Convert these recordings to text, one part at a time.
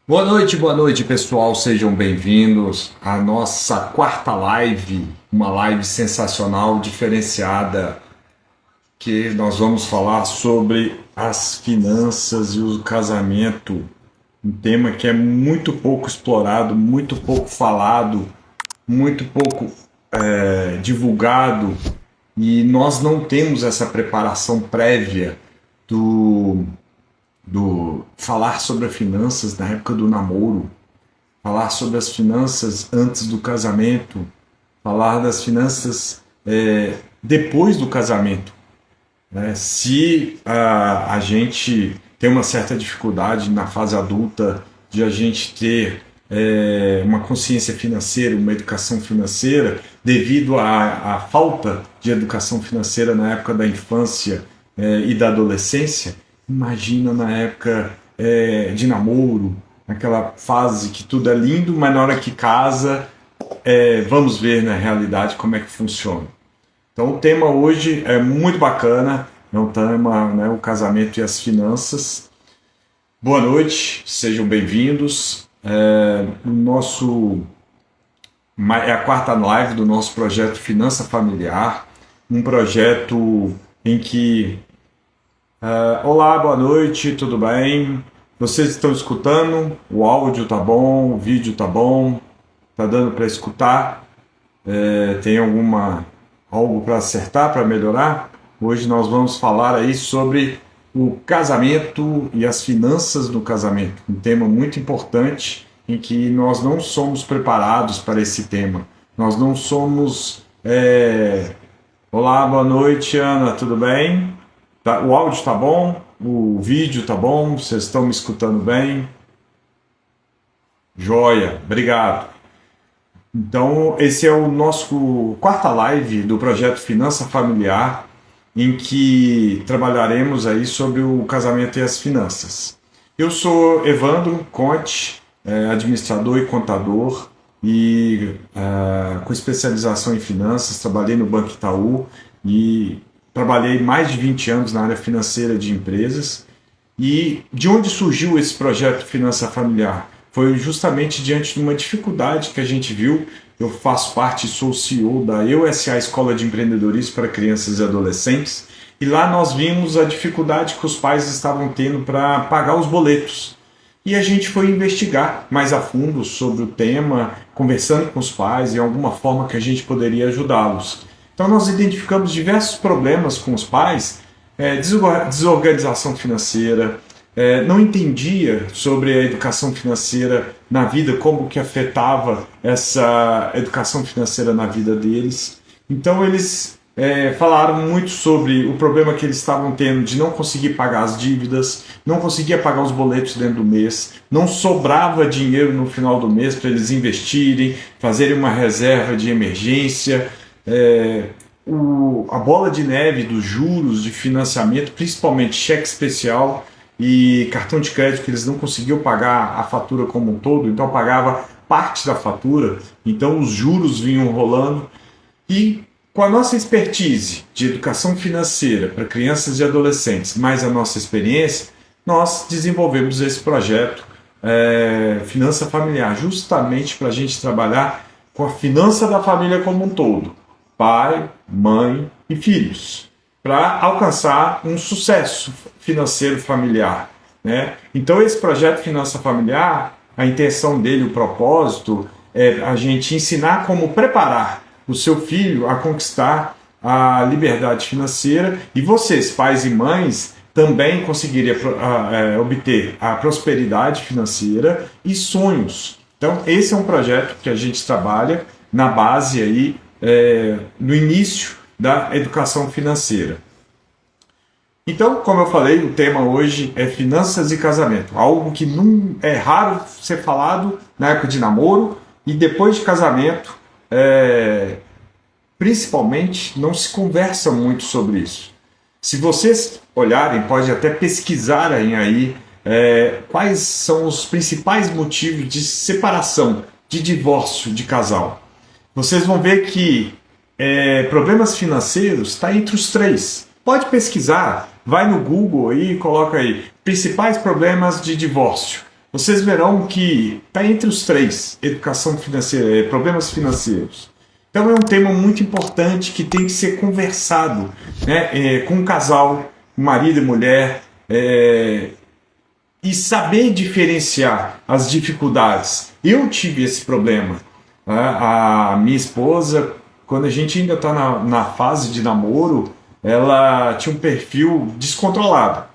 Boa noite, pessoal. Sejam bem-vindos à nossa quarta live, uma live sensacional, diferenciada, que nós vamos falar sobre as finanças e o casamento, um tema que é muito pouco explorado, muito pouco falado, muito pouco divulgado, e nós não temos essa preparação prévia do falar sobre as finanças na época do namoro, falar sobre as finanças antes do casamento, falar das finanças depois do casamento. Né? Se a gente tem uma certa dificuldade na fase adulta de a gente ter uma consciência financeira, uma educação financeira, devido à falta de educação financeira na época da infância e da adolescência, imagina na época de namoro, naquela fase que tudo é lindo, mas na hora que casa, vamos ver na realidade como é que funciona. Então o tema hoje é muito bacana, é um tema, né, o casamento e as finanças. Boa noite, sejam bem-vindos. É a quarta live do nosso projeto Finança Familiar, um projeto em que olá, boa noite, tudo bem? Vocês estão escutando? O áudio tá bom, o vídeo tá bom? Tá dando para escutar? Tem algo para acertar, para melhorar? Hoje nós vamos falar aí sobre o casamento e as finanças do casamento, um tema muito importante em que nós não somos preparados para esse tema. Nós não somos... Olá, boa noite, Ana, tudo bem? O áudio tá bom? O vídeo tá bom? Vocês estão me escutando bem? Joia, obrigado. Então, esse é o nosso quarta live do projeto Finança Familiar, em que trabalharemos aí sobre o casamento e as finanças. Eu sou Evandro Conte, administrador e contador, e com especialização em finanças, trabalhei no Banco Itaú e trabalhei mais de 20 anos na área financeira de empresas. E de onde surgiu esse projeto Finança Familiar? Foi justamente diante de uma dificuldade que a gente viu. Eu faço parte, sou CEO da EUSA Escola de Empreendedorismo para Crianças e Adolescentes, e lá nós vimos a dificuldade que os pais estavam tendo para pagar os boletos. E a gente foi investigar mais a fundo sobre o tema, conversando com os pais e alguma forma que a gente poderia ajudá-los. Então nós identificamos diversos problemas com os pais, desorganização financeira, não entendia sobre a educação financeira na vida, como que afetava essa educação financeira na vida deles. Então eles falaram muito sobre o problema que eles estavam tendo de não conseguir pagar as dívidas, não conseguia pagar os boletos dentro do mês, não sobrava dinheiro no final do mês para eles investirem, fazerem uma reserva de emergência. A bola de neve dos juros de financiamento, principalmente cheque especial e cartão de crédito, que eles não conseguiam pagar a fatura como um todo, então pagava parte da fatura, então os juros vinham rolando. E com a nossa expertise de educação financeira para crianças e adolescentes, mais a nossa experiência, nós desenvolvemos esse projeto Finança Familiar, justamente para a gente trabalhar com a finança da família como um todo, pai, mãe e filhos, para alcançar um sucesso financeiro familiar, né? Então esse projeto Finança Familiar, a intenção dele, o propósito, é a gente ensinar como preparar o seu filho a conquistar a liberdade financeira, e vocês, pais e mães, também conseguiriam obter a prosperidade financeira e sonhos. Então esse é um projeto que a gente trabalha na base aí, no início da educação financeira. Então, como eu falei, o tema hoje é finanças e casamento, algo que não é raro ser falado na época de namoro, e depois de casamento, principalmente, não se conversa muito sobre isso. Se vocês olharem, pode até pesquisarem aí quais são os principais motivos de separação, de divórcio de casal. Vocês vão ver que problemas financeiros está entre os três. Pode pesquisar, vai no Google e coloca aí principais problemas de divórcio. vocês verão que está entre os três: educação financeira, problemas financeiros. Então é um tema muito importante que tem que ser conversado, né, com o casal, marido e mulher, e saber diferenciar as dificuldades. Eu tive esse problema. A minha esposa, quando a gente ainda está na fase de namoro, ela tinha um perfil descontrolado.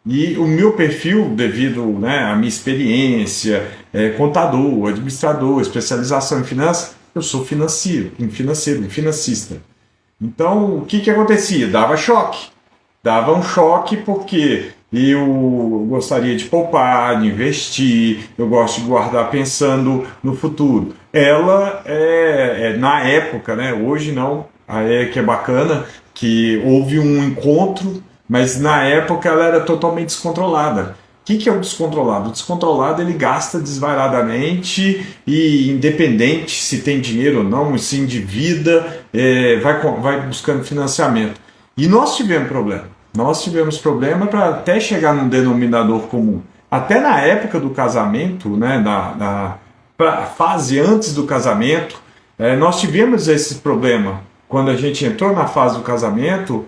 E o meu perfil, devido, né, à minha experiência, contador, administrador, especialização em finanças, eu sou financista. Então, o que acontecia? Dava um choque porque eu gostaria de poupar, de investir, eu gosto de guardar pensando no futuro. Ela na época, né, hoje não, que é bacana, que houve um encontro, mas na época ela era totalmente descontrolada. O que é o descontrolado? O descontrolado, ele gasta desvairadamente e, independente se tem dinheiro ou não, se endivida, vai buscando financiamento. E nós tivemos problema. Nós tivemos problema para até chegar num denominador comum. Até na época do casamento, né, na fase antes do casamento, nós tivemos esse problema. Quando a gente entrou na fase do casamento,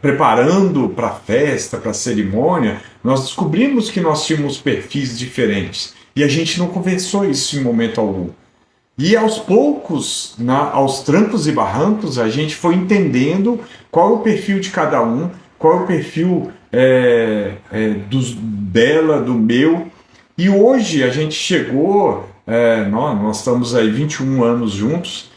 preparando para a festa, para a cerimônia, nós descobrimos que nós tínhamos perfis diferentes. E a gente não conversou isso em momento algum. E aos poucos, aos trancos e barrancos, a gente foi entendendo qual é o perfil de cada um, qual é o perfil dela, do meu. E hoje a gente chegou, nós estamos aí 21 anos juntos,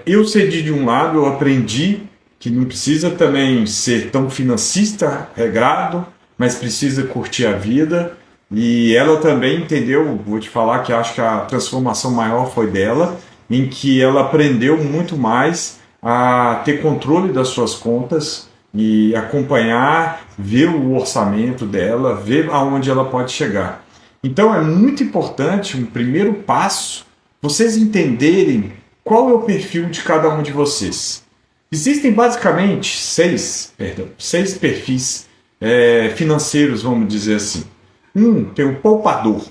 eu cedi de um lado, eu aprendi que não precisa também ser tão financista, regrado, mas precisa curtir a vida. E ela também entendeu, vou te falar que acho que a transformação maior foi dela, em que ela aprendeu muito mais a ter controle das suas contas e acompanhar, ver o orçamento dela, ver aonde ela pode chegar. Então é muito importante, um primeiro passo, vocês entenderem qual é o perfil de cada um de vocês. Existem basicamente seis perfis financeiros, vamos dizer assim. Tem o poupador,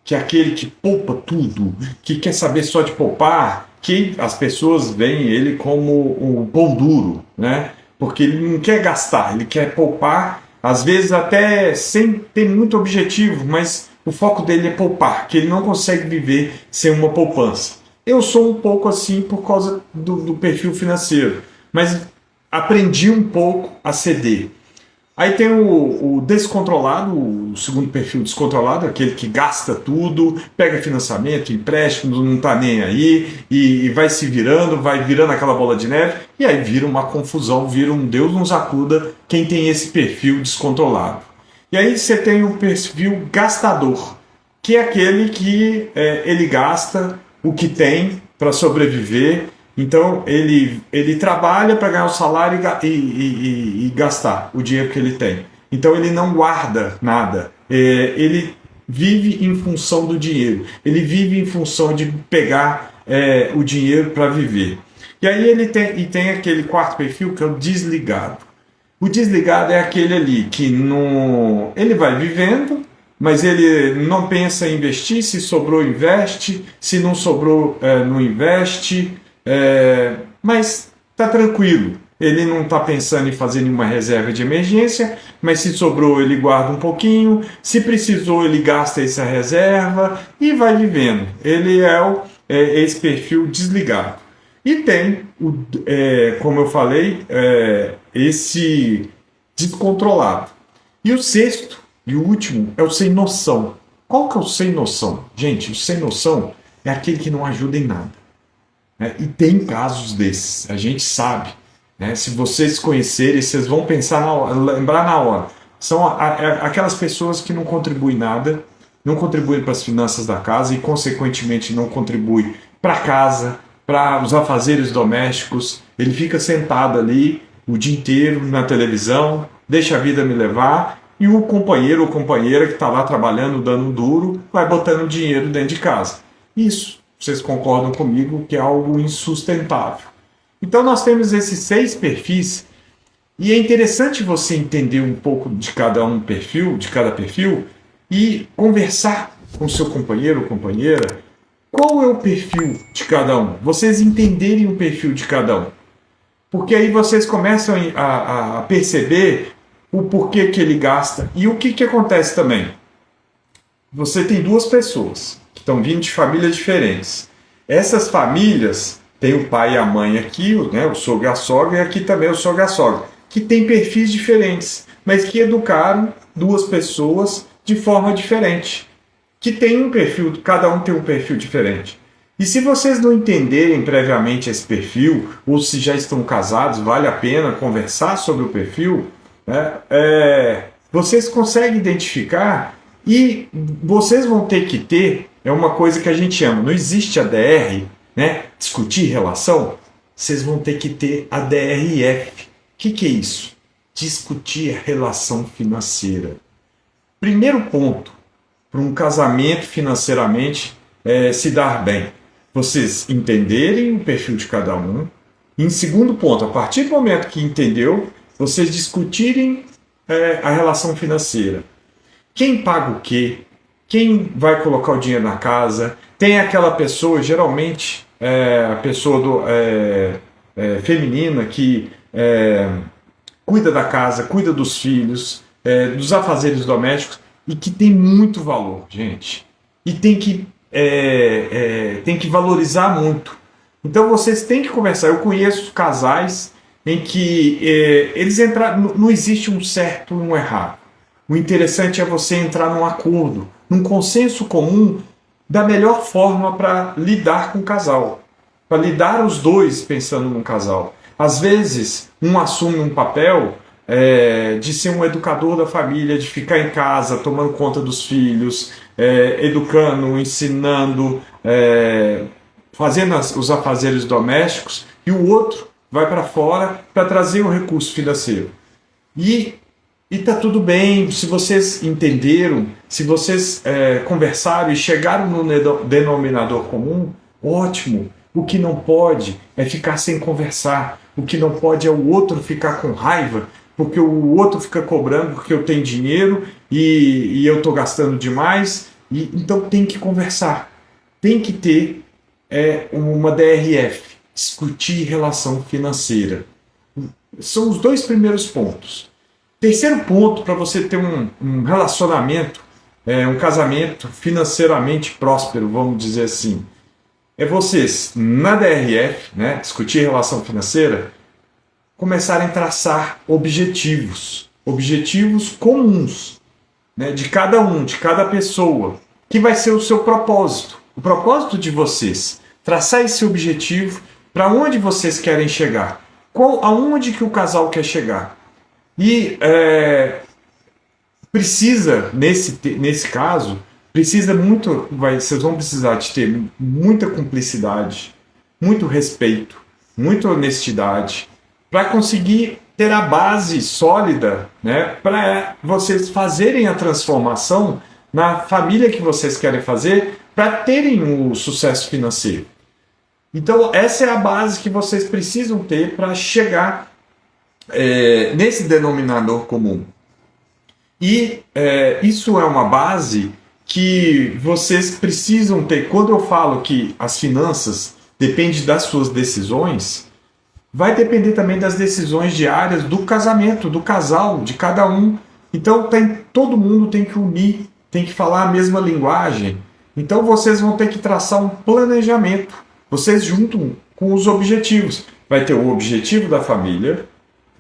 que é aquele que poupa tudo, que quer saber só de poupar, que as pessoas veem ele como o pão duro, né? Porque ele não quer gastar, ele quer poupar, às vezes até sem ter muito objetivo, mas o foco dele é poupar, que ele não consegue viver sem uma poupança. Eu sou um pouco assim por causa do perfil financeiro, mas aprendi um pouco a ceder. Aí tem o descontrolado, o segundo perfil descontrolado, aquele que gasta tudo, pega financiamento, empréstimo, não está nem aí, e vai se virando, vai virando aquela bola de neve, e aí vira uma confusão, vira um Deus nos acuda quem tem esse perfil descontrolado. E aí você tem o perfil gastador, que é aquele que ele gasta o que tem para sobreviver. Então ele trabalha para ganhar o salário e gastar o dinheiro que ele tem. Então ele não guarda nada. Ele vive em função do dinheiro. Ele vive em função de pegar o dinheiro para viver. E aí ele tem aquele quarto perfil que é o desligado. O desligado é aquele ali que não, ele vai vivendo, mas ele não pensa em investir. Se sobrou, investe. Se não sobrou, não investe. Mas está tranquilo, ele não está pensando em fazer nenhuma reserva de emergência, mas se sobrou ele guarda um pouquinho, se precisou ele gasta essa reserva e vai vivendo. Ele é esse perfil desligado. E tem, como eu falei, esse descontrolado. E o sexto e o último é o sem noção. Qual que é o sem noção? Gente, o sem noção é aquele que não ajuda em nada. E tem casos desses, a gente sabe. Se vocês conhecerem, vocês vão pensar lembrar na hora. São aquelas pessoas que não contribuem nada, não contribuem para as finanças da casa e, consequentemente, não contribuem para a casa, para os afazeres domésticos. Ele fica sentado ali o dia inteiro na televisão, deixa a vida me levar, e o companheiro ou companheira que está lá trabalhando, dando duro, vai botando dinheiro dentro de casa. Isso. Vocês concordam comigo que é algo insustentável. Então nós temos esses 6 perfis, e é interessante você entender um pouco de cada perfil, e conversar com seu companheiro ou companheira qual é o perfil de cada um. Vocês entenderem o perfil de cada um. Porque aí vocês começam a perceber o porquê que ele gasta. E o que acontece também? Você tem duas pessoas que estão vindo de famílias diferentes. Essas famílias, tem o pai e a mãe aqui, né, o sogro e a sogra, e aqui também o sogro e a sogra, que têm perfis diferentes, mas que educaram duas pessoas de forma diferente. Que tem um perfil, cada um tem um perfil diferente. E se vocês não entenderem previamente esse perfil, ou se já estão casados, vale a pena conversar sobre o perfil, né? Vocês conseguem identificar e vocês vão ter que ter, é uma coisa que a gente chama, não existe a DR, né? Discutir relação, vocês vão ter que ter a DRF. O que é isso? Discutir a relação financeira. Primeiro ponto para um casamento financeiramente se dar bem. Vocês entenderem o perfil de cada um. Em segundo ponto, a partir do momento que entendeu, vocês discutirem a relação financeira. Quem paga o quê? Quem vai colocar o dinheiro na casa? Tem aquela pessoa, geralmente, a pessoa feminina que cuida da casa, cuida dos filhos, dos afazeres domésticos e que tem muito valor, gente. E tem que valorizar muito. Então vocês têm que conversar. Eu conheço casais em que eles entraram. Não existe um certo e um errado. O interessante é você entrar num acordo, num consenso comum da melhor forma para lidar com o casal. Para lidar os dois pensando num casal. Às vezes, um assume um papel de ser um educador da família, de ficar em casa, tomando conta dos filhos, educando, ensinando, fazendo os afazeres domésticos, e o outro vai para fora para trazer o recurso financeiro. E está tudo bem, se vocês entenderam, se vocês conversaram e chegaram no denominador comum, ótimo. O que não pode é ficar sem conversar. O que não pode é o outro ficar com raiva, porque o outro fica cobrando porque eu tenho dinheiro e eu estou gastando demais. Então tem que conversar. Tem que ter uma DRF, discutir relação financeira. São os dois primeiros pontos. Terceiro ponto para você ter um relacionamento, um casamento financeiramente próspero, vamos dizer assim, é vocês, na DRF, né, discutir relação financeira, começarem a traçar objetivos comuns, né, de cada um, de cada pessoa, que vai ser o seu propósito, o propósito de vocês, traçar esse objetivo, para onde vocês querem chegar, aonde que o casal quer chegar. E precisa, nesse caso, precisa muito, vocês vão precisar de ter muita cumplicidade, muito respeito, muita honestidade, para conseguir ter a base sólida, né, para vocês fazerem a transformação na família que vocês querem fazer, para terem o sucesso financeiro. Então essa é a base que vocês precisam ter para chegar nesse denominador comum. E isso é uma base que vocês precisam ter. Quando eu falo que as finanças dependem das suas decisões, vai depender também das decisões diárias do casamento, do casal, de cada um. Então todo mundo tem que unir, tem que falar a mesma linguagem. Então vocês vão ter que traçar um planejamento. Vocês juntam com os objetivos. Vai ter o objetivo da família,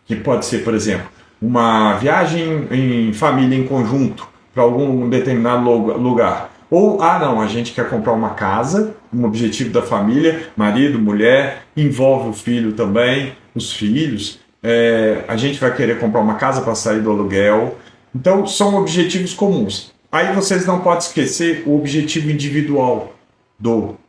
que pode ser, por exemplo, uma viagem em família em conjunto para algum determinado lugar. Ou, não, a gente quer comprar uma casa, um objetivo da família, marido, mulher, envolve o filho também, os filhos. A gente vai querer comprar uma casa para sair do aluguel. Então, são objetivos comuns. Aí vocês não podem esquecer o objetivo individual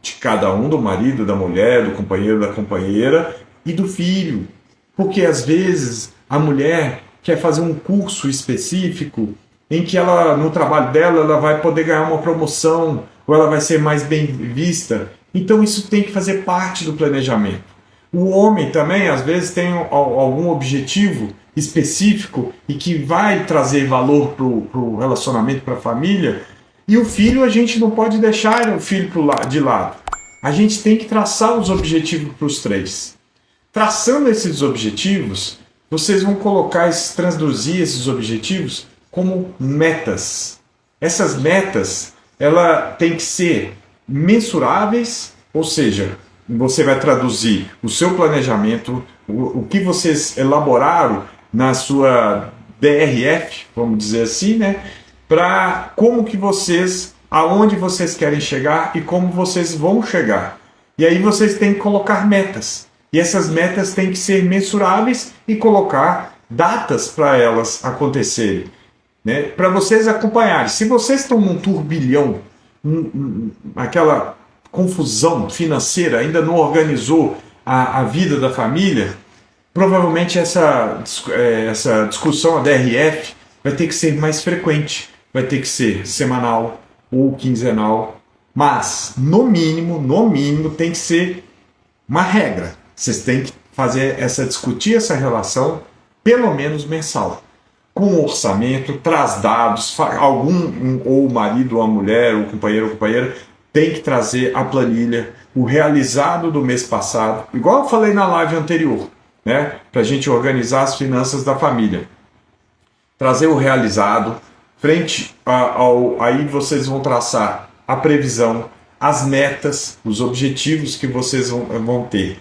de cada um, do marido, da mulher, do companheiro, da companheira e do filho. Porque, às vezes, a mulher quer fazer um curso específico em que ela, no trabalho dela, ela vai poder ganhar uma promoção ou ela vai ser mais bem vista. Então isso tem que fazer parte do planejamento. O homem também, às vezes, tem algum objetivo específico e que vai trazer valor para o relacionamento, para a família. E o filho, a gente não pode deixar o filho de lado. A gente tem que traçar os objetivos para os três. Traçando esses objetivos, vocês vão traduzir esses objetivos como metas. Essas metas, ela tem que ser mensuráveis, ou seja, você vai traduzir o seu planejamento, o que vocês elaboraram na sua DRF, vamos dizer assim, né? Para como que vocês, aonde vocês querem chegar e como vocês vão chegar. E aí vocês têm que colocar metas. E essas metas têm que ser mensuráveis e colocar datas para elas acontecerem, né? Para vocês acompanharem. Se vocês estão num turbilhão, aquela confusão financeira, ainda não organizou a vida da família, provavelmente essa discussão, a DRF, vai ter que ser mais frequente, vai ter que ser semanal ou quinzenal, mas no mínimo tem que ser uma regra. Vocês têm que discutir essa relação pelo menos mensal. Com o orçamento, traz dados, ou o marido, ou a mulher, ou o companheiro ou companheira, tem que trazer a planilha, o realizado do mês passado, igual eu falei na live anterior, né? Para a gente organizar as finanças da família. Trazer o realizado, aí vocês vão traçar a previsão, as metas, os objetivos que vocês vão ter.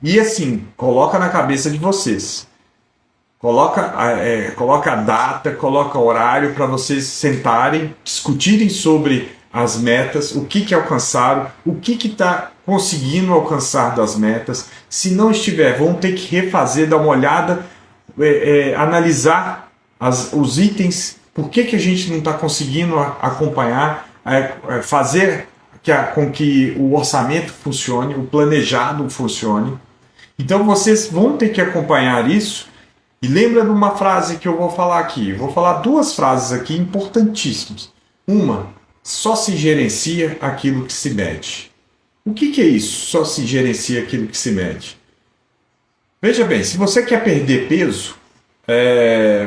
E assim, coloca na cabeça de vocês. Coloca a data, coloca horário para vocês sentarem, discutirem sobre as metas, o que alcançaram, o que está conseguindo alcançar das metas. Se não estiver, vão ter que refazer, dar uma olhada, analisar os itens, por que a gente não está conseguindo acompanhar, fazer com que o orçamento funcione, o planejado funcione. Então vocês vão ter que acompanhar isso. E lembra de uma frase que eu vou falar aqui. Eu vou falar duas frases aqui importantíssimas. Uma, só se gerencia aquilo que se mede. O que é isso? Só se gerencia aquilo que se mede. Veja bem, se você quer perder peso,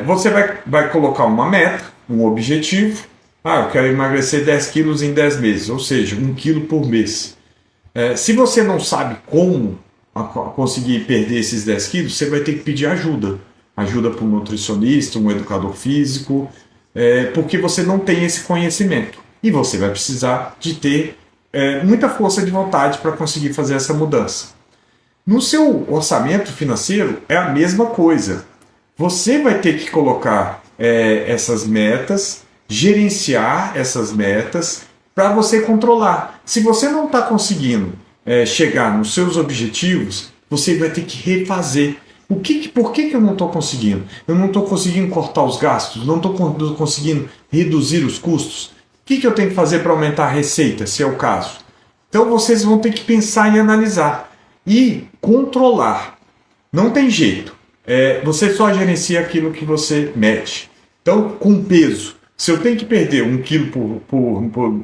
você vai colocar uma meta, um objetivo. Eu quero emagrecer 10 quilos em 10 meses, ou seja, 1 quilo por mês. Se você não sabe como conseguir perder esses 10 quilos, você vai ter que pedir ajuda. Ajuda para um nutricionista, um educador físico, porque você não tem esse conhecimento. E você vai precisar de ter muita força de vontade para conseguir fazer essa mudança. No seu orçamento financeiro é a mesma coisa. Você vai ter que colocar essas metas, gerenciar essas metas para você controlar. Se você não está conseguindo chegar nos seus objetivos, você vai ter que refazer. Por que eu não estou conseguindo? Eu não estou conseguindo cortar os gastos, não estou conseguindo reduzir os custos. O que eu tenho que fazer para aumentar a receita, se é o caso? Então vocês vão ter que pensar e analisar e controlar. Não tem jeito. Você só gerencia aquilo que você mede. Então, com peso, se eu tenho que perder 1 quilo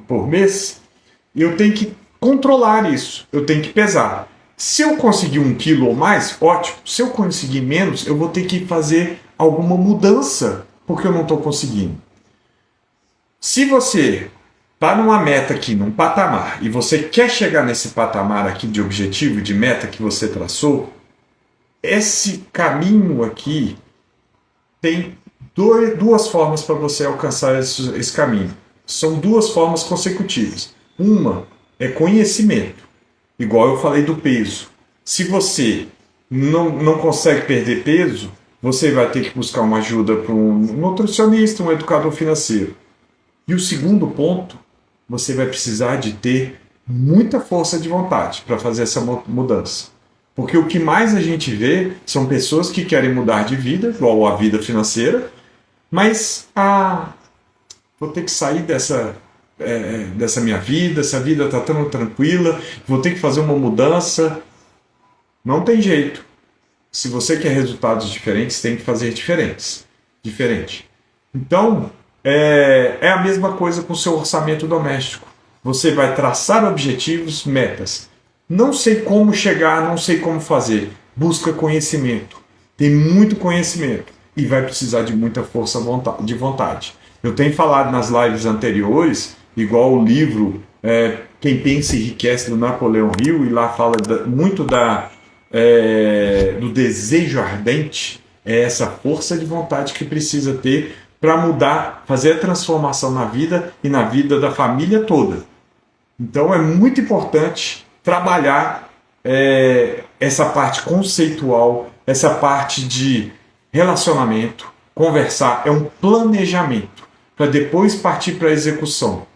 por mês, eu tenho que controlar isso. Eu tenho que pesar. Se eu conseguir 1 quilo ou mais, ótimo. Se eu conseguir menos, eu vou ter que fazer alguma mudança, porque eu não estou conseguindo. Se você está numa meta aqui, num patamar, e você quer chegar nesse patamar aqui de objetivo, de meta que você traçou, esse caminho aqui tem duas formas para você alcançar esse caminho. São duas formas consecutivas. Uma é conhecimento. Igual eu falei do peso. Se você não consegue perder peso, você vai ter que buscar uma ajuda para um nutricionista, um educador financeiro. E o segundo ponto, você vai precisar de ter muita força de vontade para fazer essa mudança. Porque o que mais a gente vê são pessoas que querem mudar de vida, igual a vida financeira, mas vou ter que sair dessa minha vida, essa vida está tão tranquila, vou ter que fazer uma mudança. Não tem jeito. Se você quer resultados diferentes, tem que fazer diferente. Então, é a mesma coisa com o seu orçamento doméstico. Você vai traçar objetivos, metas. Não sei como chegar, não sei como fazer. Busca conhecimento. Tem muito conhecimento e vai precisar de muita força de vontade. Eu tenho falado nas lives anteriores, igual o livro Quem Pensa Enriquece, do Napoleão Hill, e lá fala muito do desejo ardente, é essa força de vontade que precisa ter para mudar, fazer a transformação na vida e na vida da família toda. Então é muito importante trabalhar essa parte conceitual, essa parte de relacionamento, conversar, é um planejamento para depois partir para a execução.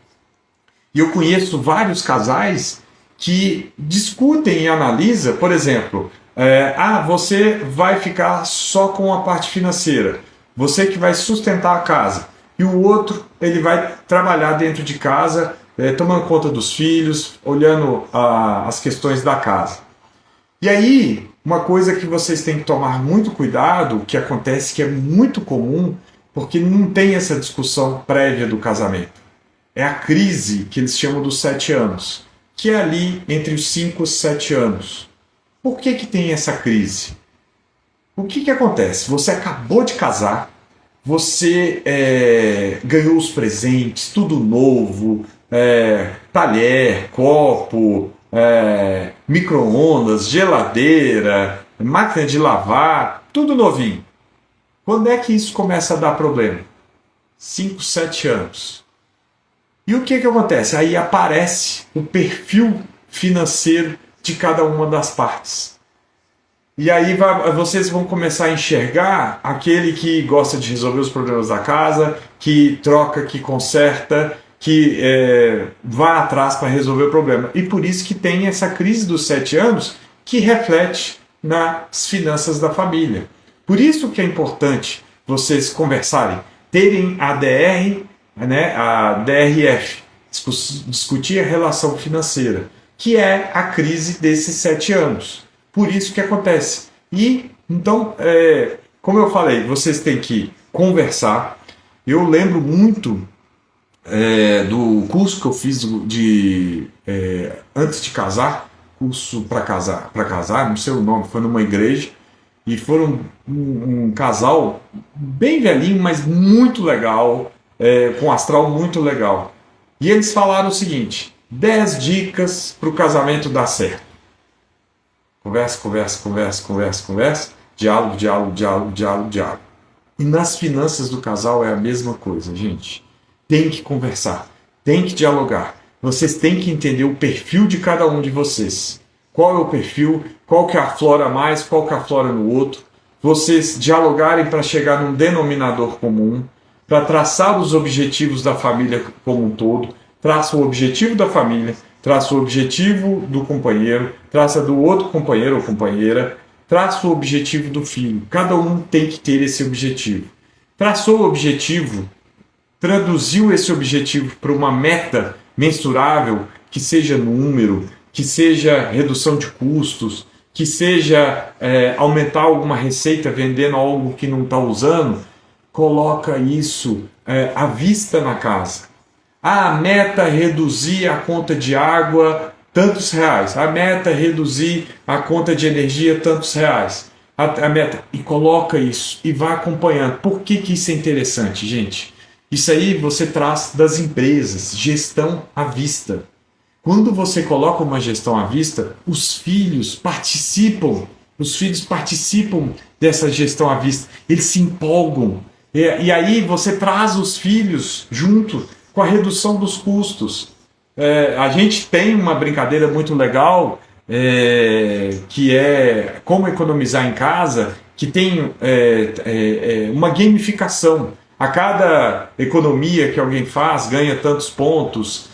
E eu conheço vários casais que discutem e analisam, por exemplo, você vai ficar só com a parte financeira, você que vai sustentar a casa, e o outro ele vai trabalhar dentro de casa, tomando conta dos filhos, olhando as questões da casa. E aí, uma coisa que vocês têm que tomar muito cuidado, que acontece que é muito comum, porque não tem essa discussão prévia do casamento. É a crise que eles chamam dos 7 anos, que é ali entre os 5 e 7 anos. Por que tem essa crise? O que acontece? Você acabou de casar, você ganhou os presentes, tudo novo, talher, copo, micro-ondas, geladeira, máquina de lavar, tudo novinho. Quando é que isso começa a dar problema? 5, 7 anos. E o que acontece? Aí aparece o perfil financeiro de cada uma das partes. E aí vocês vão começar a enxergar aquele que gosta de resolver os problemas da casa, que troca, que conserta, que vai atrás para resolver o problema. E por isso que tem essa crise dos 7 anos que reflete nas finanças da família. Por isso que é importante vocês conversarem, terem a DR, a DRF, discutir a relação financeira, que é a crise desses 7 anos. Por isso que acontece. E, então, como eu falei, vocês têm que conversar. Eu lembro muito do curso que eu fiz antes de casar, curso para casar, não sei o nome, foi numa igreja, e foram um casal bem velhinho, mas muito legal, com um astral muito legal. E eles falaram o seguinte: 10 dicas para o casamento dar certo. Conversa. Diálogo. E nas finanças do casal é a mesma coisa, gente. Tem que conversar, tem que dialogar. Vocês têm que entender o perfil de cada um de vocês. Qual é o perfil, qual que aflora mais, qual que aflora no outro. Vocês dialogarem para chegar num denominador comum, para traçar os objetivos da família como um todo. Traça o objetivo da família, traça o objetivo do companheiro, traça do outro companheiro ou companheira, traça o objetivo do filho. Cada um tem que ter esse objetivo. Traçou o objetivo, traduziu esse objetivo para uma meta mensurável, que seja número, que seja redução de custos, que seja aumentar alguma receita vendendo algo que não está usando, coloca isso à vista na casa. A meta é reduzir a conta de água tantos reais. A meta é reduzir a conta de energia tantos reais. A meta. E coloca isso e vai acompanhando. Por que isso é interessante, gente? Isso aí você traz das empresas, gestão à vista. Quando você coloca uma gestão à vista, os filhos participam dessa gestão à vista. Eles se empolgam. E aí você traz os filhos junto com a redução dos custos. A gente tem uma brincadeira muito legal, que é como economizar em casa, que tem uma gamificação. A cada economia que alguém faz, ganha tantos pontos.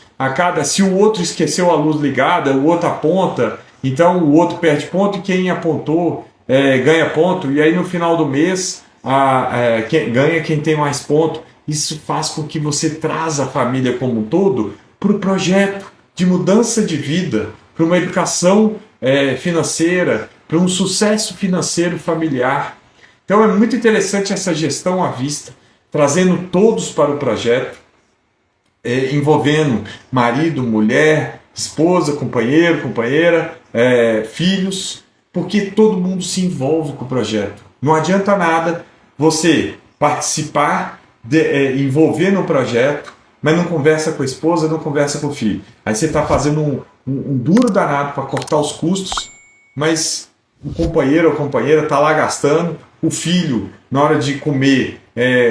Se o outro esqueceu a luz ligada, o outro aponta, então o outro perde ponto e quem apontou ganha ponto. E aí no final do mês ganha quem tem mais ponto. Isso faz com que você traga a família como um todo para o projeto de mudança de vida, para uma educação financeira, para um sucesso financeiro familiar. Então é muito interessante essa gestão à vista, trazendo todos para o projeto, envolvendo marido, mulher, esposa, companheiro, companheira, filhos, porque todo mundo se envolve com o projeto. Não adianta nada você participar, envolver no projeto, mas não conversa com a esposa, não conversa com o filho. Aí você está fazendo um duro danado para cortar os custos, mas o companheiro ou a companheira está lá gastando, o filho, na hora de comer,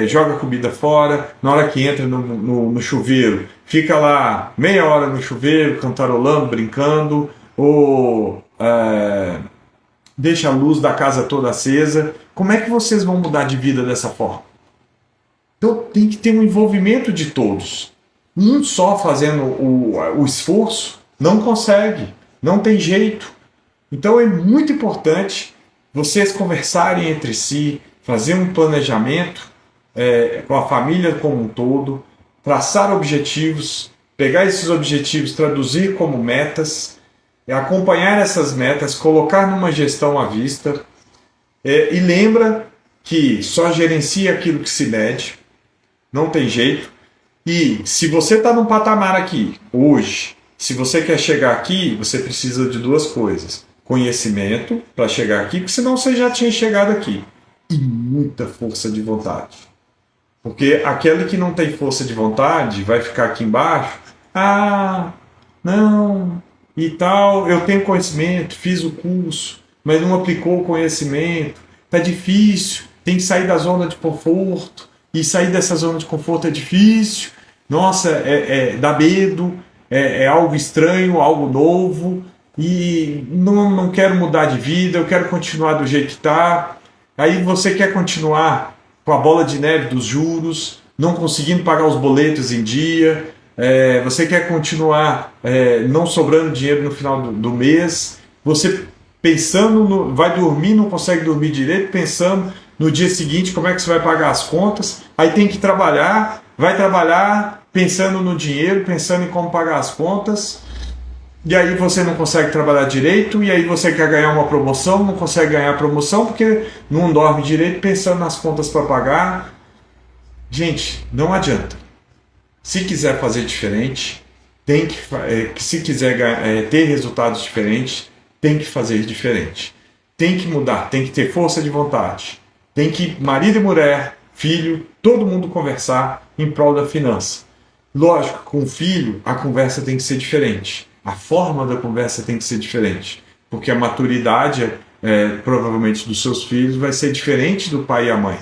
joga a comida fora, na hora que entra no chuveiro, fica lá meia hora no chuveiro, cantarolando, brincando, ou deixa a luz da casa toda acesa. Como é que vocês vão mudar de vida dessa forma? Então tem que ter um envolvimento de todos. Um só fazendo o esforço não consegue, não tem jeito. Então é muito importante vocês conversarem entre si, fazer um planejamento com a família como um todo, traçar objetivos, pegar esses objetivos, traduzir como metas, acompanhar essas metas, colocar numa gestão à vista, e lembra que só gerencia aquilo que se mede, não tem jeito. E se você está num patamar aqui, hoje, se você quer chegar aqui, você precisa de duas coisas. Conhecimento para chegar aqui, porque senão você já tinha chegado aqui. E muita força de vontade. Porque aquele que não tem força de vontade vai ficar aqui embaixo. Ah, não, e tal, eu tenho conhecimento, fiz o curso, mas não aplicou o conhecimento. Tá difícil, tem que sair da zona de conforto. E sair dessa zona de conforto é difícil. Nossa, dá medo, é algo estranho, algo novo. E não quero mudar de vida, eu quero continuar do jeito que está. Aí você quer continuar com a bola de neve dos juros, não conseguindo pagar os boletos em dia, você quer continuar não sobrando dinheiro no final do mês, você pensando, vai dormir, não consegue dormir direito, pensando no dia seguinte como é que você vai pagar as contas, aí tem que trabalhar, vai trabalhar pensando no dinheiro, pensando em como pagar as contas. E aí você não consegue trabalhar direito, e aí você quer ganhar uma promoção, não consegue ganhar a promoção porque não dorme direito pensando nas contas para pagar. Gente, não adianta. Se quiser fazer diferente, se quiser ter resultados diferentes, tem que fazer diferente. Tem que mudar, tem que ter força de vontade. Tem que marido e mulher, filho, todo mundo conversar em prol da finança. Lógico, com o filho a conversa tem que ser diferente. A forma da conversa tem que ser diferente, porque a maturidade, provavelmente, dos seus filhos vai ser diferente do pai e a mãe.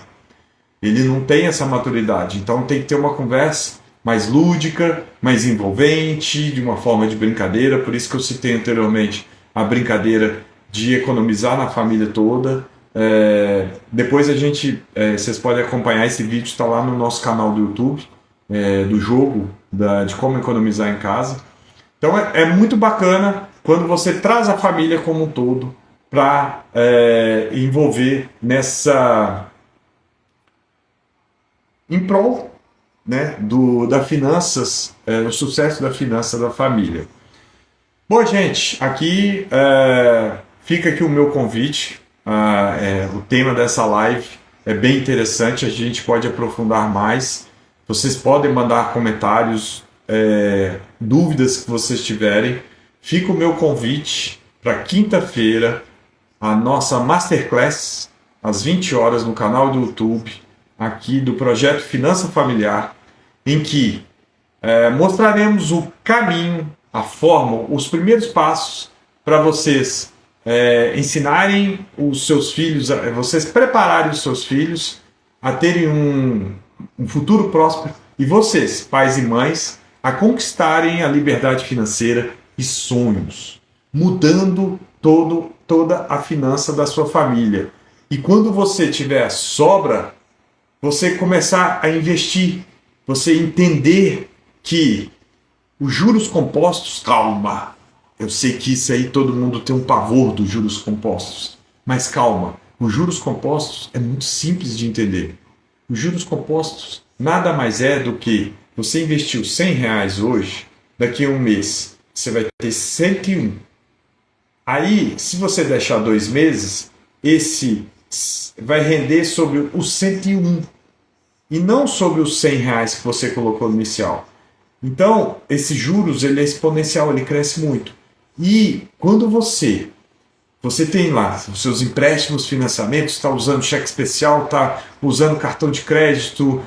Ele não tem essa maturidade, então tem que ter uma conversa mais lúdica, mais envolvente, de uma forma de brincadeira. Por isso que eu citei anteriormente a brincadeira de economizar na família toda. Depois vocês podem acompanhar esse vídeo, está lá no nosso canal do YouTube, do jogo de como economizar em casa. Então é muito bacana quando você traz a família como um todo para envolver em prol, né, da finanças, o sucesso da finança da família. Bom, gente, aqui fica aqui o meu convite. O tema dessa live é bem interessante, a gente pode aprofundar mais. Vocês podem mandar comentários, dúvidas que vocês tiverem. Fica o meu convite para quinta-feira, a nossa Masterclass, às 20 horas, no canal do YouTube, aqui do Projeto Finança Familiar, em que mostraremos o caminho, a forma, os primeiros passos para vocês ensinarem os seus filhos, vocês prepararem os seus filhos a terem um futuro próspero, e vocês, pais e mães, a conquistarem a liberdade financeira e sonhos, mudando toda a finança da sua família. E quando você tiver sobra, você começar a investir, você entender que os juros compostos, calma, eu sei que isso aí todo mundo tem um pavor dos juros compostos, mas calma, os juros compostos é muito simples de entender. Os juros compostos nada mais é do que você investiu R$100 hoje, daqui a um mês você vai ter 101. Aí, se você deixar 2 meses, esse vai render sobre os 101 e não sobre os R$100 que você colocou no inicial. Então, esses juros, ele é exponencial, ele cresce muito. E quando você tem lá os seus empréstimos, financiamentos, está usando cheque especial, está usando cartão de crédito,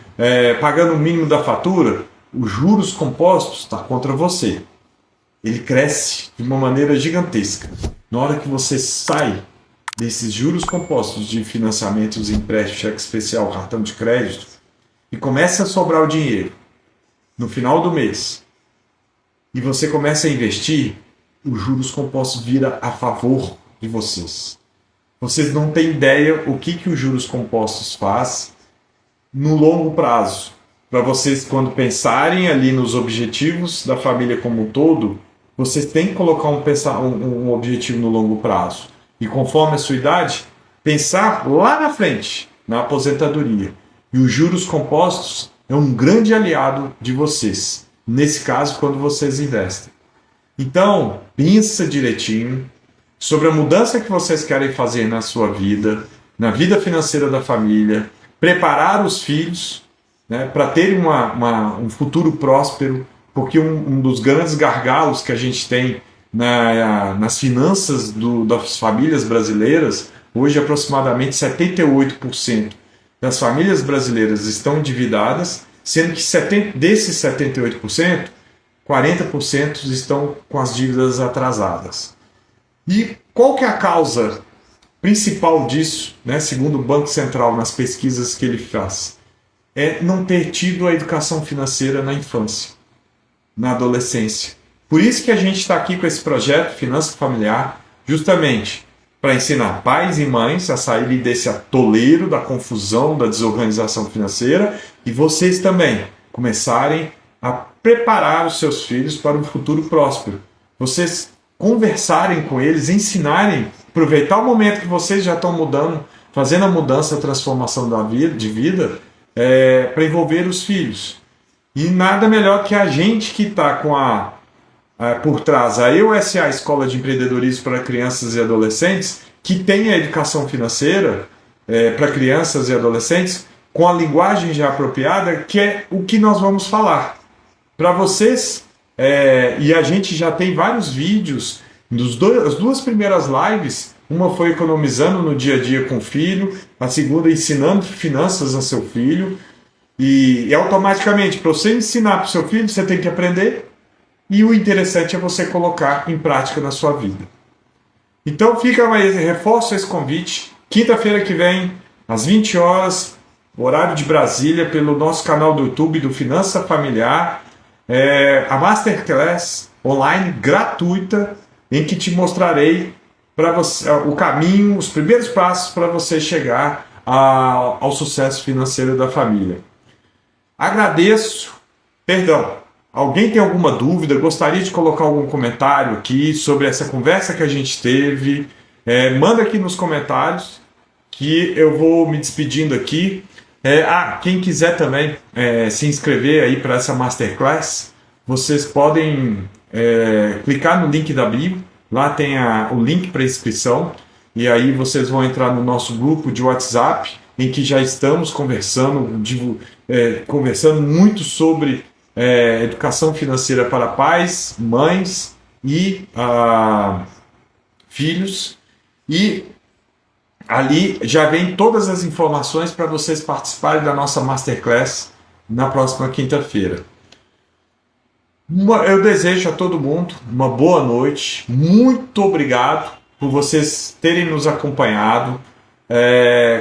pagando o mínimo da fatura, os juros compostos está contra você. Ele cresce de uma maneira gigantesca. Na hora que você sai desses juros compostos de financiamentos, empréstimos, cheque especial, cartão de crédito, e começa a sobrar o dinheiro no final do mês, e você começa a investir, os juros compostos vira a favor de vocês. Vocês não têm ideia o que os juros compostos faz no longo prazo. Para vocês, quando pensarem ali nos objetivos da família como um todo, vocês têm que colocar um objetivo no longo prazo. E conforme a sua idade, pensar lá na frente, na aposentadoria. E os juros compostos é um grande aliado de vocês. Nesse caso, quando vocês investem. Então, pensa direitinho sobre a mudança que vocês querem fazer na sua vida, na vida financeira da família, preparar os filhos, né, para terem um futuro próspero, porque um dos grandes gargalos que a gente tem nas finanças das famílias brasileiras, hoje aproximadamente 78% das famílias brasileiras estão endividadas, sendo que desses 78%, 40% estão com as dívidas atrasadas. E qual que é a causa principal disso, né, segundo o Banco Central, nas pesquisas que ele faz? É não ter tido a educação financeira na infância, na adolescência. Por isso que a gente está aqui com esse projeto Finança Familiar, justamente para ensinar pais e mães a saírem desse atoleiro da confusão, da desorganização financeira, e vocês também começarem a preparar os seus filhos para um futuro próspero. Vocês conversarem com eles, ensinarem, aproveitar o momento que vocês já estão mudando, fazendo a mudança, a transformação de vida, para envolver os filhos. E nada melhor que a gente que está por trás, a EUSA, Escola de Empreendedorismo para Crianças e Adolescentes, que tem a educação financeira para crianças e adolescentes, com a linguagem já apropriada, que é o que nós vamos falar. Para vocês, e a gente já tem vários vídeos, as duas primeiras lives, uma foi economizando no dia a dia com o filho, a segunda ensinando finanças a seu filho, e automaticamente, para você ensinar para o seu filho, você tem que aprender, e o interessante é você colocar em prática na sua vida. Então reforço esse convite, quinta-feira que vem, às 20 horas, horário de Brasília, pelo nosso canal do YouTube do Finança Familiar, a Masterclass online gratuita, em que te mostrarei para você o caminho, os primeiros passos para você chegar ao sucesso financeiro da família. Agradeço, alguém tem alguma dúvida, gostaria de colocar algum comentário aqui sobre essa conversa que a gente teve, manda aqui nos comentários, que eu vou me despedindo aqui. Quem quiser também se inscrever aí para essa Masterclass, vocês podem clicar no link da bio, lá tem o link para inscrição, e aí vocês vão entrar no nosso grupo de WhatsApp, em que já estamos conversando muito sobre educação financeira para pais, mães e filhos, e ali já vem todas as informações para vocês participarem da nossa Masterclass na próxima quinta-feira. Eu desejo a todo mundo uma boa noite, muito obrigado por vocês terem nos acompanhado.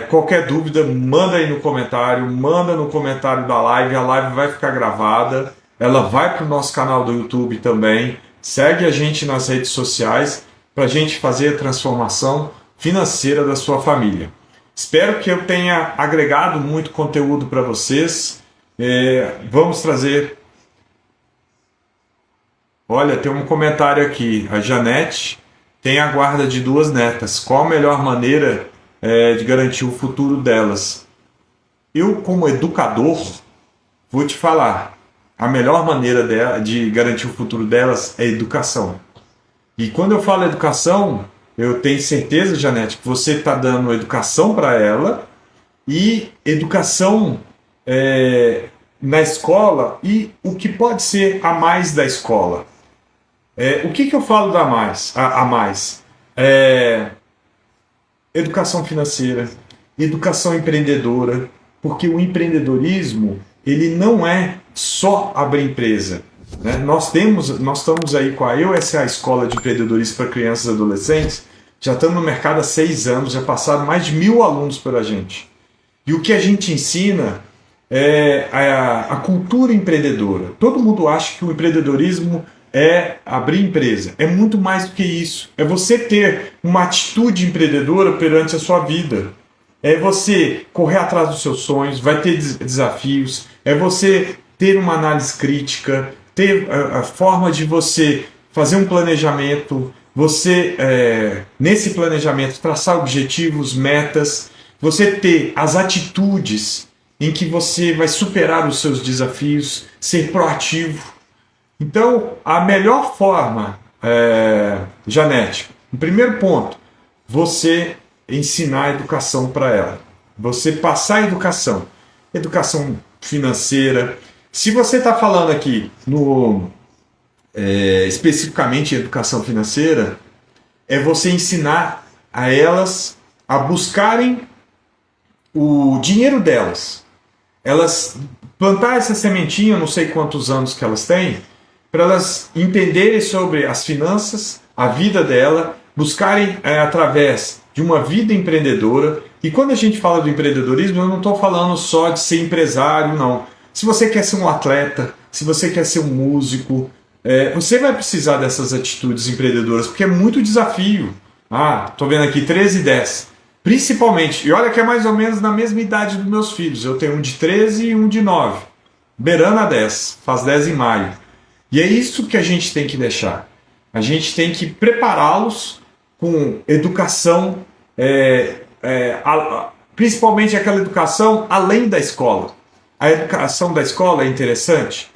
Qualquer dúvida, manda aí no comentário, manda no comentário da live, a live vai ficar gravada, ela vai para o nosso canal do YouTube também, segue a gente nas redes sociais para a gente fazer a transformação financeira da sua família. Espero que eu tenha agregado muito conteúdo para vocês. Vamos trazer... Olha, tem um comentário aqui, a Janete tem a guarda de 2 netas, qual a melhor maneira de garantir o futuro delas? Eu, como educador, vou te falar, a melhor maneira de garantir o futuro delas é educação. E quando eu falo educação, eu tenho certeza, Janete, que você está dando educação para ela, e educação na escola e o que pode ser a mais da escola. O que eu falo da mais, a mais? Educação financeira, educação empreendedora, porque o empreendedorismo ele não é só abrir empresa. Né? Nós estamos aí com a EUSA Escola de Empreendedorismo para Crianças e Adolescentes, já estamos no mercado há 6 anos, já passaram mais de 1.000 alunos pela gente. E o que a gente ensina é a cultura empreendedora. Todo mundo acha que o empreendedorismo é abrir empresa. É muito mais do que isso. É você ter uma atitude empreendedora perante a sua vida. É você correr atrás dos seus sonhos, vai ter desafios. É você ter uma análise crítica, ter a forma de você fazer um planejamento, você, nesse planejamento, traçar objetivos, metas, você ter as atitudes em que você vai superar os seus desafios, ser proativo. Então, a melhor forma, Janete, o primeiro ponto, você ensinar a educação para ela. Você passar a educação. Educação financeira. Se você está falando aqui especificamente em educação financeira, é você ensinar a elas a buscarem o dinheiro delas. Elas plantar essa sementinha, não sei quantos anos que elas têm, para elas entenderem sobre as finanças, a vida dela, buscarem através de uma vida empreendedora. E quando a gente fala do empreendedorismo, eu não estou falando só de ser empresário, não. Se você quer ser um atleta, se você quer ser um músico, você vai precisar dessas atitudes empreendedoras, porque é muito desafio. Estou vendo aqui 13 e 10. Principalmente, e olha que é mais ou menos na mesma idade dos meus filhos. Eu tenho um de 13 e um de 9. Beirando a 10, faz 10 em maio. E é isso que a gente tem que deixar. A gente tem que prepará-los com educação, principalmente aquela educação além da escola. A educação da escola é interessante?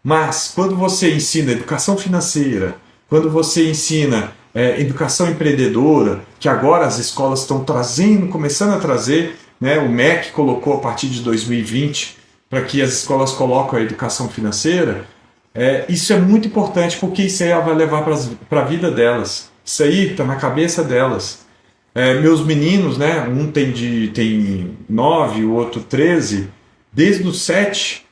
Mas quando você ensina educação financeira, quando você ensina educação empreendedora, que agora as escolas estão começando a trazer, né? O MEC colocou a partir de 2020 para que as escolas coloquem a educação financeira. Isso é muito importante, porque isso aí vai levar para a vida delas. Isso aí está na cabeça delas. Meus meninos, né? Um tem 9, o outro 13. Desde os 7,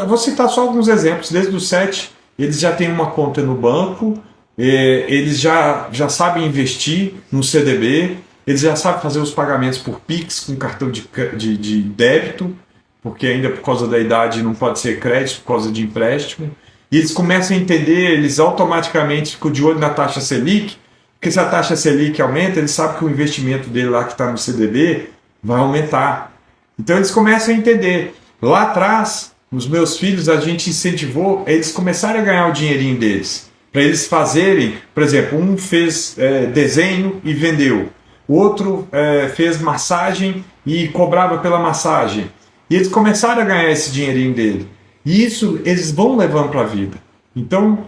vou citar só alguns exemplos. Desde os 7, eles já têm uma conta no banco, eles já sabem investir no CDB, eles já sabem fazer os pagamentos por Pix com cartão de débito, porque ainda por causa da idade não pode ser crédito por causa de empréstimo. E eles começam a entender, eles automaticamente ficam de olho na taxa Selic, porque se a taxa Selic aumenta, eles sabem que o investimento dele lá que está no CDB vai aumentar. Então eles começam a entender. Lá atrás, os meus filhos, a gente incentivou eles começarem a ganhar o dinheirinho deles. Para eles fazerem, por exemplo, um fez desenho e vendeu. O outro fez massagem e cobrava pela massagem. E eles começaram a ganhar esse dinheirinho dele. E isso eles vão levando para a vida. Então,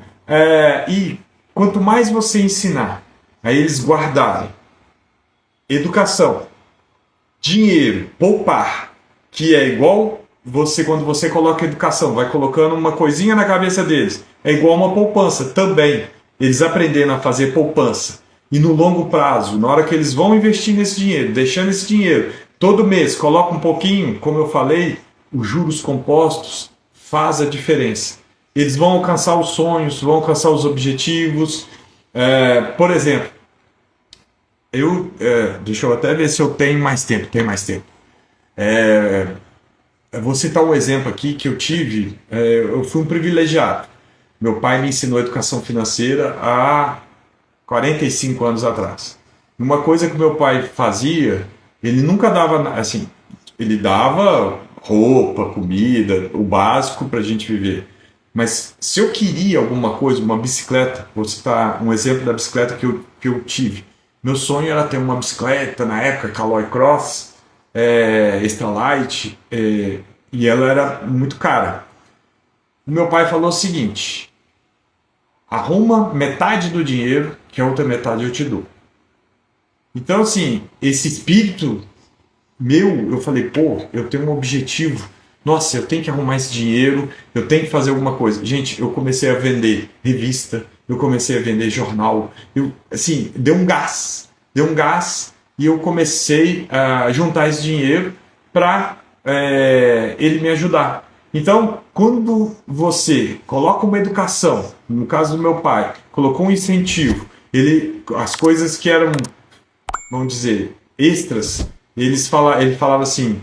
e quanto mais você ensinar a eles guardarem educação, dinheiro, poupar, que é igual quando você coloca educação, vai colocando uma coisinha na cabeça deles, é igual uma poupança também. Eles aprendendo a fazer poupança. E no longo prazo, na hora que eles vão investir nesse dinheiro, deixando esse dinheiro, todo mês coloca um pouquinho, como eu falei, os juros compostos faz a diferença. Eles vão alcançar os sonhos, vão alcançar os objetivos. Por exemplo, deixa eu até ver se eu tenho mais tempo. Eu vou citar um exemplo aqui que eu tive. Eu fui um privilegiado. Meu pai me ensinou educação financeira há 45 anos atrás. Uma coisa que meu pai fazia, ele nunca dava, assim, ele dava roupa, comida, o básico para a gente viver. Mas se eu queria alguma coisa, uma bicicleta, vou citar um exemplo da bicicleta que eu tive. Meu sonho era ter uma bicicleta, na época, Caloi Cross, Extra Light, e ela era muito cara. O meu pai falou o seguinte: arruma metade do dinheiro, que a outra metade eu te dou. Então, assim, esse espírito meu, eu falei, eu tenho um objetivo Nossa, eu tenho que arrumar esse dinheiro, eu tenho que fazer alguma coisa. Gente, eu comecei a vender revista, eu comecei a vender jornal. Assim, deu um gás e eu comecei a juntar esse dinheiro para ele me ajudar. Então, quando você coloca uma educação, no caso do meu pai, colocou um incentivo, as coisas que eram, vamos dizer, extras, ele falava assim: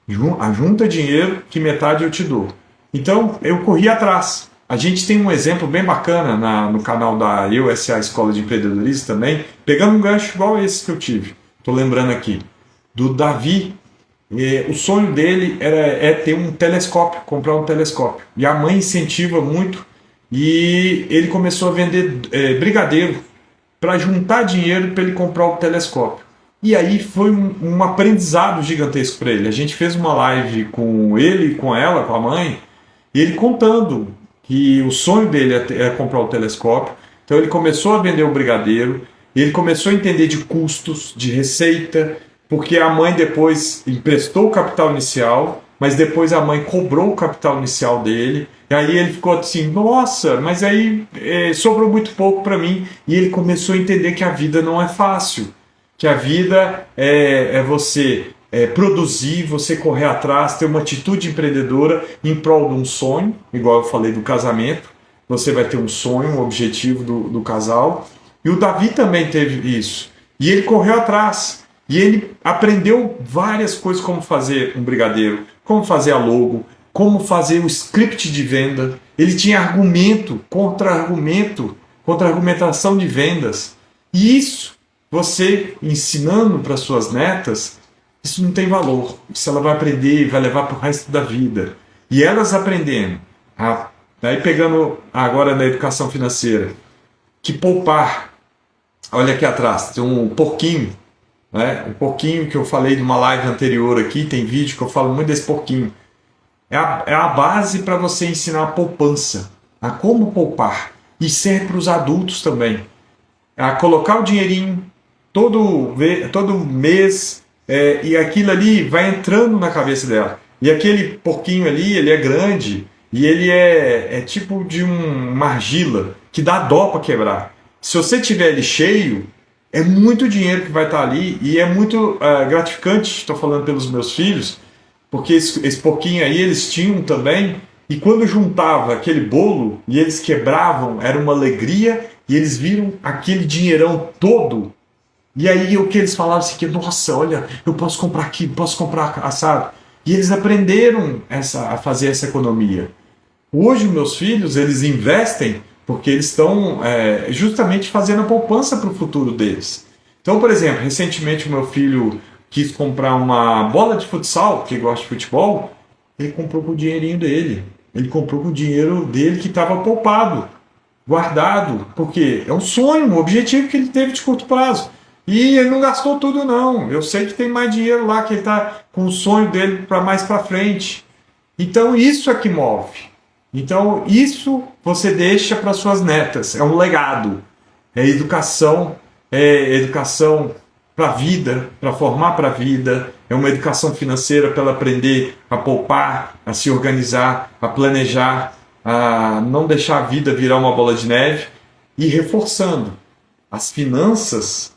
Junta dinheiro que metade eu te dou. Então eu corri atrás. A gente tem um exemplo bem bacana no canal da USA Escola de Empreendedorismo também, pegando um gancho igual esse que eu tive. Estou lembrando aqui do Davi. O sonho dele é ter um telescópio, comprar um telescópio. E a mãe incentiva muito e ele começou a vender brigadeiro para juntar dinheiro para ele comprar o telescópio. E aí foi um aprendizado gigantesco para ele. A gente fez uma live com ele, com ela, com a mãe, e ele contando que o sonho dele é comprar o telescópio. Então ele começou a vender o brigadeiro, ele começou a entender de custos, de receita, porque a mãe depois emprestou o capital inicial, mas depois a mãe cobrou o capital inicial dele. E aí ele ficou assim: nossa, mas aí sobrou muito pouco para mim. E ele começou a entender que a vida não é fácil, que a vida é você produzir, você correr atrás, ter uma atitude empreendedora em prol de um sonho, igual eu falei do casamento. Você vai ter um sonho, um objetivo do casal. E o Davi também teve isso. E ele correu atrás. E ele aprendeu várias coisas, como fazer um brigadeiro, como fazer a logo, como fazer o script de venda. Ele tinha argumento, contra-argumentação de vendas. E isso, você ensinando para suas netas, isso não tem valor. Isso ela vai aprender e vai levar para o resto da vida. E elas aprendendo, aí pegando agora na educação financeira, que poupar, olha aqui atrás, tem um porquinho, né? O porquinho que eu falei numa live anterior aqui, tem vídeo que eu falo muito desse porquinho. É a base para você ensinar a poupança, a como poupar. E serve para os adultos também. A colocar o dinheirinho todo mês, e aquilo ali vai entrando na cabeça dela. E aquele porquinho ali, ele é grande e ele é tipo de uma argila que dá dó para quebrar. Se você tiver ele cheio, é muito dinheiro que vai estar ali e é muito gratificante. Estou falando pelos meus filhos, porque esse porquinho aí eles tinham também, e quando juntava aquele bolo e eles quebravam, era uma alegria, e eles viram aquele dinheirão todo. E aí o que eles falavam assim, que nossa, olha, eu posso comprar aqui, posso comprar assado. E eles aprenderam a fazer essa economia. Hoje meus filhos, eles investem porque eles estão justamente fazendo a poupança para o futuro deles. Então, por exemplo, recentemente o meu filho quis comprar uma bola de futsal, porque gosta de futebol, ele comprou com o dinheirinho dele. Ele comprou com o dinheiro dele que estava poupado, guardado, porque é um sonho, um objetivo que ele teve de curto prazo. E ele não gastou tudo não. Eu sei que tem mais dinheiro lá, que ele está com o sonho dele para mais para frente. Então isso é que move. Então isso você deixa para suas netas. É um legado. É educação para a vida, para formar para a vida. É uma educação financeira para ela aprender a poupar, a se organizar, a planejar, a não deixar a vida virar uma bola de neve. E reforçando, as finanças,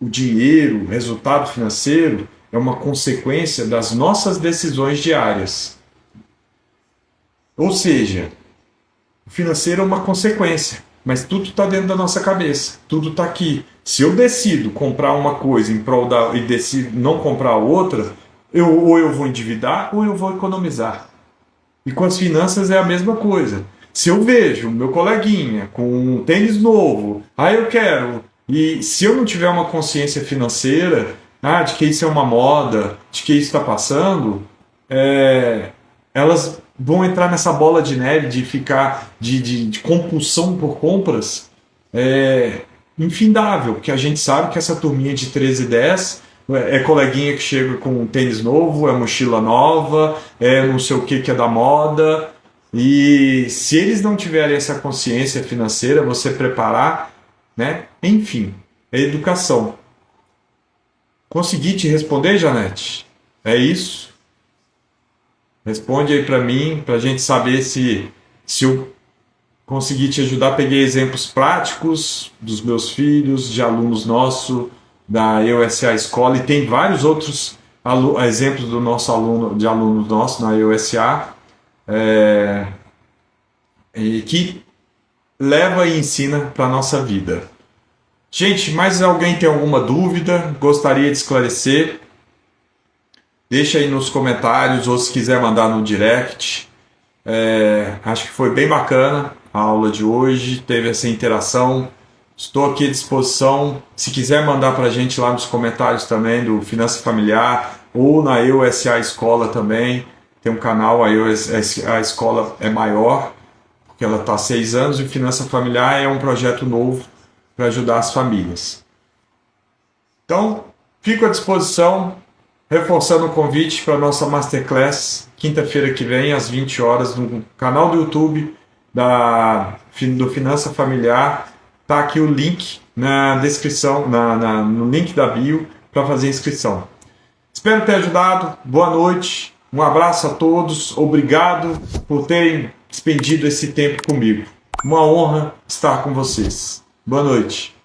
o dinheiro, o resultado financeiro é uma consequência das nossas decisões diárias. Ou seja, o financeiro é uma consequência, mas tudo está dentro da nossa cabeça, tudo está aqui. Se eu decido comprar uma coisa em prol e decido não comprar outra, ou eu vou endividar ou eu vou economizar. E com as finanças é a mesma coisa. Se eu vejo meu coleguinha com um tênis novo, eu quero. E se eu não tiver uma consciência financeira, de que isso é uma moda, de que isso está passando, elas vão entrar nessa bola de neve de ficar de compulsão por compras infindável, porque a gente sabe que essa turminha de 13 e 10 é coleguinha que chega com um tênis novo, é mochila nova, é não sei o que é da moda. E se eles não tiverem essa consciência financeira, você preparar, né? Enfim, é educação. Consegui te responder, Janete? É isso? Responde aí para mim, para a gente saber se eu consegui te ajudar. Peguei exemplos práticos dos meus filhos, de alunos nossos, da EUSA Escola, e tem vários outros exemplos do nosso aluno, de alunos nossos na EUSA, e que leva e ensina para a nossa vida. Gente, mais alguém tem alguma dúvida? Gostaria de esclarecer? Deixa aí nos comentários, ou se quiser mandar no direct. Acho que foi bem bacana a aula de hoje, teve essa interação. Estou aqui à disposição. Se quiser mandar para a gente lá nos comentários também do Finança Familiar, ou na EUSA Escola também. Tem um canal, a EUSA Escola é maior, porque ela está há 6 anos, e o Finança Familiar é um projeto novo para ajudar as famílias. Então, fico à disposição, reforçando o convite para a nossa Masterclass, quinta-feira que vem, às 20 horas, no canal do YouTube do Finança Familiar. Está aqui o link na descrição, no link da bio, para fazer a inscrição. Espero ter ajudado. Boa noite, um abraço a todos, obrigado por terem despendido esse tempo comigo. Uma honra estar com vocês. Boa noite.